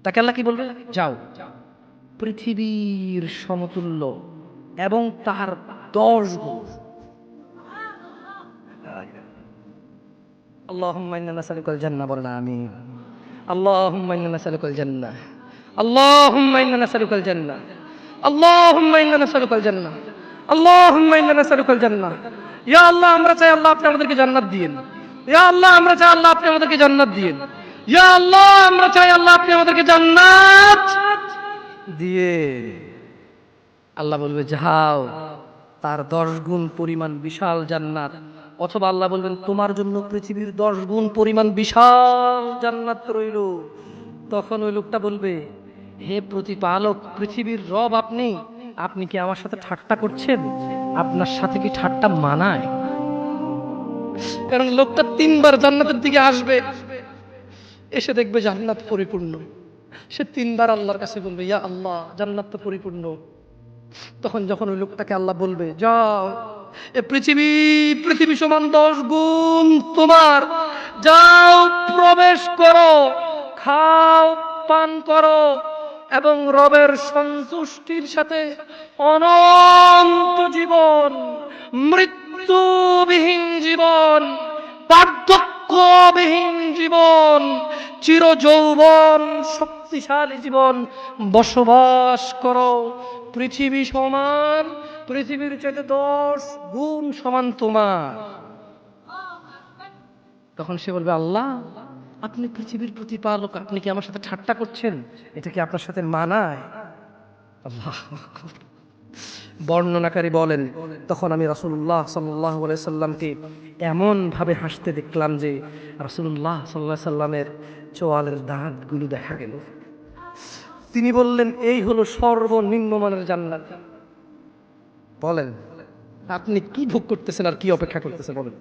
তাকে আল্লাহ কি বলবে? যাও, পৃথিবীর সমতুল্য এবং তার 10 গুণ। আল্লাহুম্মা ইন্না নাসআলুকাল জান্নাহ, বলেন আমিন। আল্লাহুম্মা ইন্না নাসআলুকাল জান্নাহ, আল্লাহুম্মা ইন্না নাসআলুকাল জান্নাহ, আল্লাহুম্মা ইন্না নাসআলুকাল জান্নাহ, আল্লাহুম্মা ইন্না নাসআলুকাল জান্নাহ। ইয়া আল্লাহ, আমরা চাই আল্লাহ আপনি আমাদেরকে জান্নাত দিয়েন। ইয়া আল্লাহ, আমরা চাই আল্লাহ আপনি আমাদেরকে জান্নাত দিয়েন। ইয়া আল্লাহ, আমরা চাই আল্লাহ আপনি আমাদেরকে জান্নাত দিয়ে। আল্লাহ বলবে যাও, তার 10 গুণ পরিমাণ বিশাল জান্নাত। অথবা আল্লাহ বলবেন তোমার জন্য পৃথিবীর 10 গুণ পরিমাণ বিশাল জান্নাত রইল। তখন ওই লোকটা বলবে, হে প্রতিপালক, পৃথিবীর রব আপনি, আপনি কি আমার সাথে ঠাট্টা করছেন? আপনার সাথে কি ঠাট্টা মানায়? কারণ লোকটা 3বার জান্নাতের দিকে আসবে, এসে দেখবে জান্নাত পরিপূর্ণ। সে 3বার আল্লাহর কাছে বলবে ইয়া আল্লাহ, জান্নাত তো পরিপূর্ণ। তখন যখন ওই লোকটাকে আল্লাহ বলবে যাও, এ পৃথিবী সমান 10 গুণ তোমার, যাও প্রবেশ করো, খাও, পান করো এবং রবের সন্তুষ্টির সাথে অনন্ত জীবন, মৃত্যুবিহীন জীবন, পার্থক্যবিহীন জীবন, চিরযৌবন শক্তিশালী জীবন বসবাস করো। পৃথিবী সমান, পৃথিবীর চাইতে 10 গুণ সমান তোমার। তখন সে বলবে আল্লাহ, আপনি পৃথিবীর প্রতিপালক, আপনি কি আমার সাথে ঠাট্টা করছেন? এটা কি আপনার সাথে মানায়? আল্লাহ। বর্ণনাকারী বলেন, তখন আমি রাসূলুল্লাহ সাল্লাল্লাহু আলাইহি সাল্লামকে এমন ভাবে হাসতে দেখলাম যে রাসূলুল্লাহ সাল্লাল্লাহু আলাইহি সাল্লামের চোয়ালের দাঁতগুলো দেখা গেল। তিনি বললেন, এই হলো সর্বনিম্ন মানের জান্নাত। বলেন আপনি কি ভোগ করতেছেন আর কি অপেক্ষা করতেছেন বলেন?